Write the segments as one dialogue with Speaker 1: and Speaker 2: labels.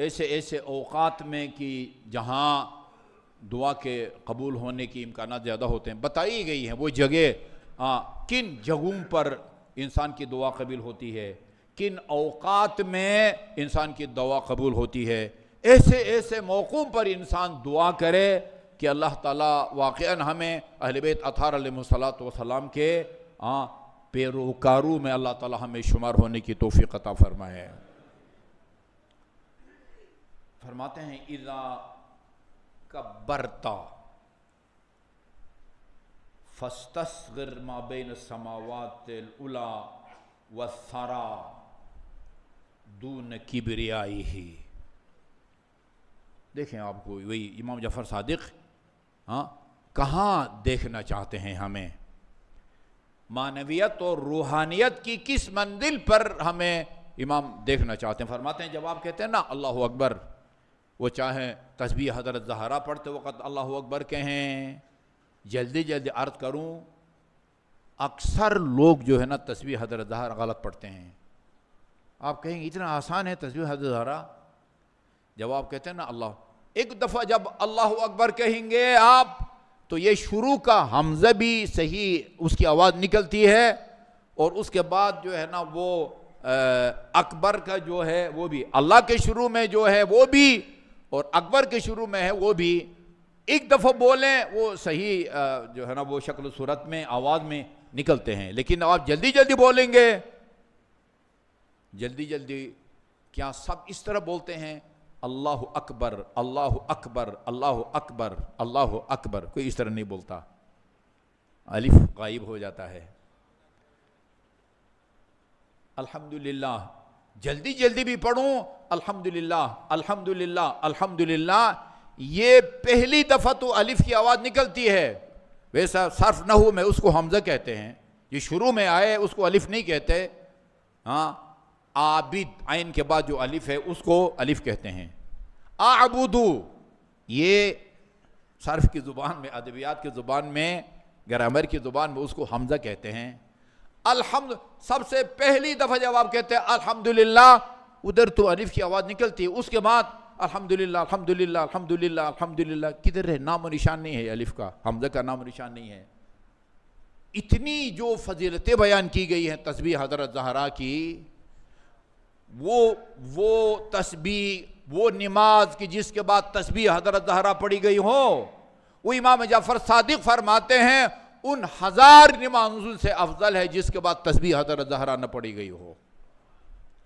Speaker 1: ایسے ایسے اوقات میں کہ جہاں دعا کے قبول ہونے کی امکانات زیادہ ہوتے ہیں، بتائی گئی ہیں وہ جگہ، کن جگہوں پر انسان کی دعا قبول ہوتی ہے، کن اوقات میں انسان کی دعا قبول ہوتی ہے۔ ایسے ایسے موقعوں پر انسان دعا کرے کہ اللہ تعالیٰ واقعاً ہمیں اہل بیت اطہار علیہ السلام کے پیروکاروں میں اللہ تعالیٰ ہمیں شمار ہونے کی توفیق عطا فرمائے۔ فرماتے ہیں اذا کبرتا فاستصغر ما بین السماوات العلی والثری دون کبریائہ۔ دیکھیں آپ کو وہی امام جعفر صادق کہاں دیکھنا چاہتے ہیں ہمیں، معنویت اور روحانیت کی کس منزل پر ہمیں امام دیکھنا چاہتے ہیں۔ فرماتے ہیں جب آپ کہتے ہیں نا اللہ اکبر، وہ چاہے تسبیح حضرت زہرا پڑھتے وقت اللہ اکبر کہیں، جلدی جلدی عرض کروں اکثر لوگ جو ہے نا تسبیح حضرت زہرا غلط پڑھتے ہیں۔ آپ کہیں گے اتنا آسان ہے تسبیح حضرت زہرا؟ جب آپ کہتے ہیں نا اللہ، ایک دفعہ جب اللہ اکبر کہیں گے آپ تو یہ شروع کا حمزہ بھی صحیح اس کی آواز نکلتی ہے، اور اس کے بعد جو ہے نا وہ اکبر کا جو ہے وہ بھی اللہ کے شروع میں جو ہے وہ بھی، اور اکبر کے شروع میں ہے وہ بھی، ایک دفعہ بولیں وہ صحیح جو ہے نا وہ شکل و صورت میں آواز میں نکلتے ہیں۔ لیکن آپ جلدی جلدی بولیں گے، جلدی جلدی کیا سب اس طرح بولتے ہیں اللہ اکبر اللہ اکبر اللہ اکبر اللہ اکبر؟ کوئی اس طرح نہیں بولتا، الف غائب ہو جاتا ہے۔ الحمدللہ جلدی جلدی بھی پڑھوں الحمدللہ الحمدللہ الحمدللہ، یہ پہلی دفعہ تو الف کی آواز نکلتی ہے، ویسا صرف نحو میں اس کو حمزہ کہتے ہیں، یہ شروع میں آئے اس کو الف نہیں کہتے۔ عابد عین کے بعد جو الف ہے اس کو الف کہتے ہیں۔ اعبدو یہ صرف کی زبان میں، ادبیات کی زبان میں، گرامر کی زبان میں اس کو حمزہ کہتے ہیں۔ الحمد سب سے پہلی دفعہ جب آپ کہتے ہیں الحمدللہ، ادھر تو الف کی آواز نکلتی ہے، اس کے بعد الحمدللہ الحمدللہ الحمدللہ الحمدللہ کدھر ہے؟ نام و نشان نہیں ہے الف کا، حمزہ کا نام و نشان نہیں ہے۔ اتنی جو فضیلتیں بیان کی گئی ہیں تسبیح حضرت زہرا کی، وہ تسبیح، وہ نماز کی جس کے بعد تسبیح حضرت زہرا پڑھی گئی ہو، وہ امام جعفر صادق فرماتے ہیں ان 1000 نمازوں سے افضل ہے جس کے بعد تسبیح حضرت زہرا نہ پڑھی گئی ہو۔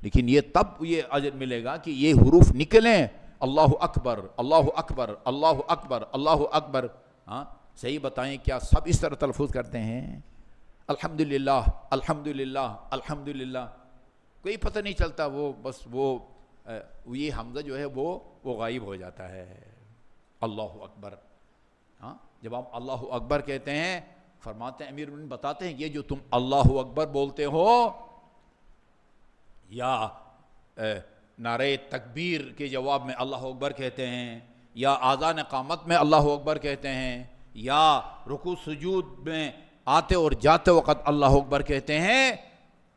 Speaker 1: لیکن یہ تب یہ اجر ملے گا کہ یہ حروف نکلیں، اللہ اکبر اللہ اکبر اللہ اکبر اللہ اکبر۔ صحیح بتائیں کیا سب اس طرح تلفظ کرتے ہیں؟ الحمدللہ الحمدللہ الحمدللہ، کوئی پتہ نہیں چلتا، وہ بس وہ یہ حمزہ جو ہے وہ غائب ہو جاتا ہے۔ اللہ اکبر، جب آپ اللہ اکبر کہتے ہیں، فرماتے ہیں امیر المومنین بتاتے ہیں یہ جو تم اللہ اکبر بولتے ہو، یا نعرہ تکبیر کے جواب میں اللہ اکبر کہتے ہیں، یا آذان اقامت میں اللہ اکبر کہتے ہیں، یا رکوع سجود میں آتے اور جاتے وقت اللہ اکبر کہتے ہیں،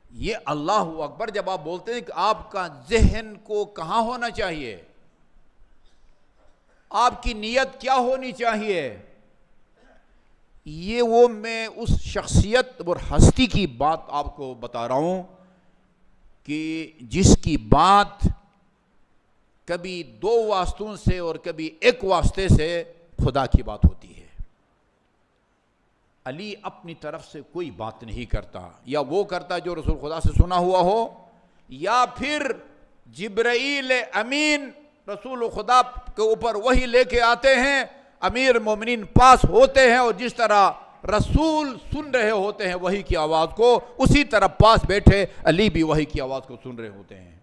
Speaker 1: یہ اللہ اکبر جب آپ بولتے ہیں کہ آپ کا ذہن کو کہاں ہونا چاہیے، آپ کی نیت کیا ہونی چاہیے؟ یہ وہ میں اس شخصیت اور ہستی کی بات آپ کو بتا رہا ہوں کہ جس کی بات کبھی 2 واسطوں سے اور کبھی 1 واسطے سے خدا کی بات ہوتی ہے۔ علی اپنی طرف سے کوئی بات نہیں کرتا، یا وہ کرتا جو رسول خدا سے سنا ہوا ہو، یا پھر جبرائیل امین رسول خدا کے اوپر وحی لے کے آتے ہیں، امیر مومنین پاس ہوتے ہیں، اور جس طرح رسول سن رہے ہوتے ہیں وحی کی آواز کو، اسی طرح پاس بیٹھے علی بھی وحی کی آواز کو سن رہے ہوتے ہیں۔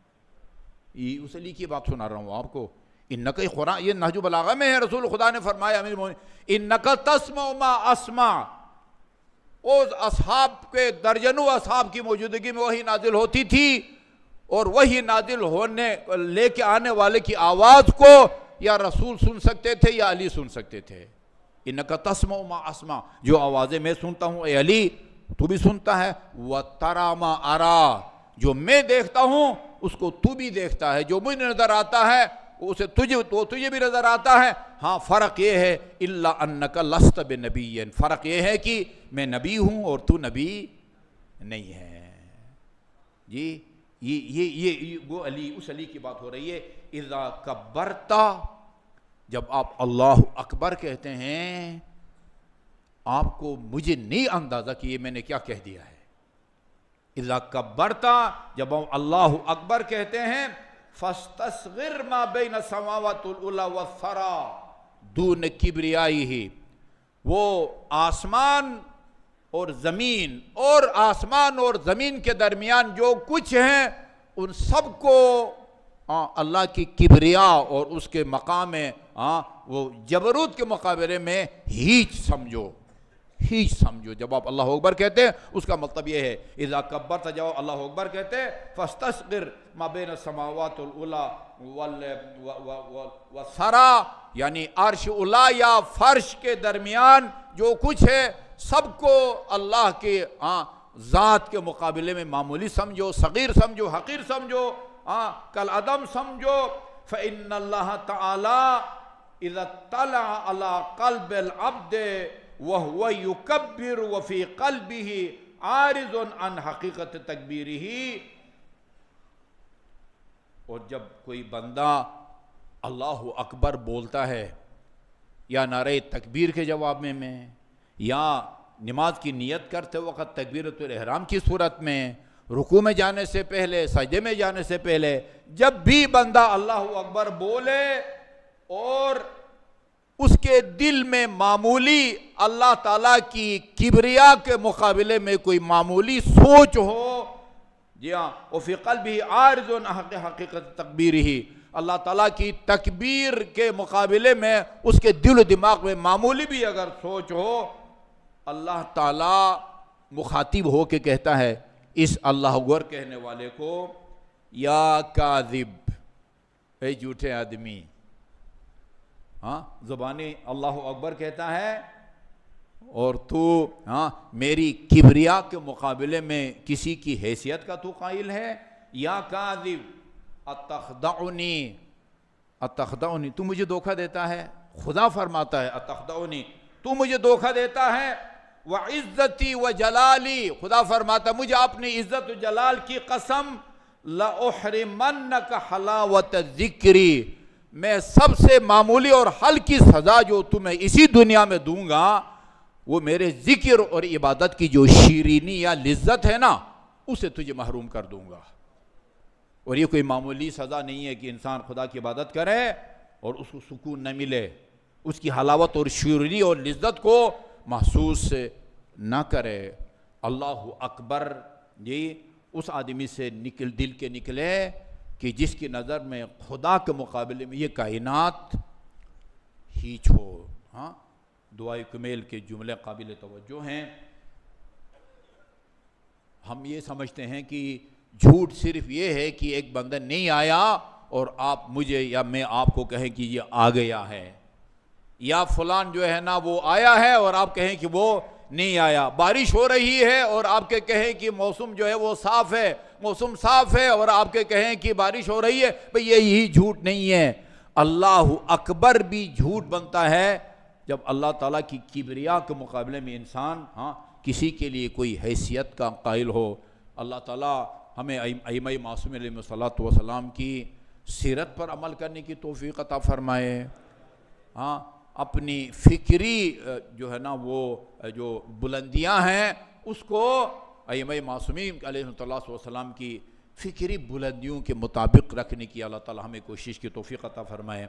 Speaker 1: یہ اس علی کی بات سنا رہا ہوں آپ کو۔ انک قرآن، یہ نہج بلاغہ میں ہے، رسول خدا نے فرمایا امیر مومنین انک تسمع ما اسمع، اس اصحاب کے درجنوں اصحاب کی موجودگی میں وحی نازل ہوتی تھی، اور وحی نازل ہونے لے کے آنے والے کی آواز کو یا رسول سن سکتے تھے یا علی سن سکتے تھے۔ انک تسمع ما اسمع، جو آوازیں میں سنتا ہوں اے علی تو بھی سنتا ہے، وَتَرَى مَا أَرَى، جو میں دیکھتا ہوں اس کو تو بھی دیکھتا ہے، جو مجھے نظر آتا ہے اسے تجھے بھی نظر آتا ہے. ہاں فرق یہ ہے الا انک لست بنبی، فرق یہ ہے کہ میں نبی ہوں اور تو نبی نہیں ہے. جی یہ وہ علی، اس علی کی بات ہو رہی ہے. اذا کبرتا، جب آپ اللہ اکبر کہتے ہیں آپ کو مجھے نہیں اندازہ کہ یہ میں نے کیا کہہ دیا ہے. اذا کبرتا، جب ہم اللہ اکبر کہتے ہیں فاستصغر ما بین السماوات العلی والثری دون کبریائہ، وہ آسمان اور زمین اور آسمان اور زمین کے درمیان جو کچھ ہیں ان سب کو اللہ کی کبریا اور اس کے مقام وہ جبروت کے مقابلے میں ہیچ سمجھو، ہیچ سمجھو. جب آپ اللہ اکبر کہتے ہیں اس کا مطلب یہ ہے اذا کبرت، جب اللہ اکبر کہتے ہیں فاستصغر ما بین السماوات العلی والثری، یعنی عرش اعلیٰ یا فرش کے درمیان جو کچھ ہے سب کو اللہ کے ذات کے مقابلے میں معمولی سمجھو، صغیر سمجھو، حقیر سمجھو، کالعدم سمجھو. فإن اللہ تعالی اذا اطلع على قلب العبد وهو يكبر وفي قلبه عارض عن حقیقت تکبیرہ، اور جب کوئی بندہ اللہ اکبر بولتا ہے یا نعرہ تکبیر کے جواب میں یا نماز کی نیت کرتے وقت تکبیرۃ الاحرام کی صورت میں، رکوع میں جانے سے پہلے، سجدے میں جانے سے پہلے، جب بھی بندہ اللہ اکبر بولے اور اس کے دل میں معمولی اللہ تعالیٰ کی کبریا کے مقابلے میں کوئی معمولی سوچ ہو، جی ہاں، وفی قلبہ عارض عن حقیقت تکبیرہ، اللہ تعالیٰ کی تکبیر کے مقابلے میں اس کے دل و دماغ میں معمولی بھی اگر سوچ ہو، اللہ تعالیٰ مخاطب ہو کے کہتا ہے اس اللہ اکبر کہنے والے کو یا کاذب، اے جھوٹے آدمی. زبانی اللہ اکبر کہتا ہے اور تو میری کبریا کے مقابلے میں کسی کی حیثیت کا تو قائل ہے. یا کاذب اتخدعنی، اتخدعنی، تو مجھے دھوکہ دیتا ہے. خدا فرماتا ہے اتخدعنی، تو مجھے دھوکہ دیتا ہے. وعزتی وجلالی، خدا فرماتا ہے مجھے اپنی عزت و جلال کی قسم، لأحرمنک حلاوت ذکری، میں سب سے معمولی اور ہلکی سزا جو تمہیں اسی دنیا میں دوں گا وہ میرے ذکر اور عبادت کی جو شیرینی یا لذت ہے نا اسے تجھے محروم کر دوں گا. اور یہ کوئی معمولی سزا نہیں ہے کہ انسان خدا کی عبادت کرے اور اس کو سکون نہ ملے، اس کی حلاوت اور شیرینی اور لذت کو محسوس نہ کرے. اللہ اکبر جی اس آدمی سے دل کے نکلے کہ جس کی نظر میں خدا کے مقابلے میں یہ کائنات ہیچ ہو. دعائے کمیل کے جملے قابل توجہ ہیں. ہم یہ سمجھتے ہیں کہ جھوٹ صرف یہ ہے کہ ایک بندہ نہیں آیا اور آپ مجھے یا میں آپ کو کہیں کہ یہ آ گیا ہے، یا فلان جو ہے نا وہ آیا ہے اور آپ کہیں کہ وہ نہیں آیا. بارش ہو رہی ہے اور آپ کے کہیں کہ موسم جو ہے وہ صاف ہے، موسم صاف ہے اور آپ کے کہیں کہ بارش ہو رہی ہے. بھئی یہی جھوٹ نہیں ہے. اللہ اکبر بھی جھوٹ بنتا ہے جب اللہ تعالیٰ کی کبریا کے مقابلے میں انسان کسی کے لیے کوئی حیثیت کا قائل ہو. اللہ تعالیٰ ہمیں ائمہ معصومین علیہ الصلوۃ والسلام کی سیرت پر عمل کرنے کی توفیق عطا فرمائے. اپنی فکری جو ہے نا وہ جو بلندیاں ہیں اس کو ائمہ معصومین علیہ الصلوۃ والسلام کی فکری بلندیوں کے مطابق رکھنے کی اللہ تعالیٰ ہمیں کوشش کی توفیق عطا فرمائے.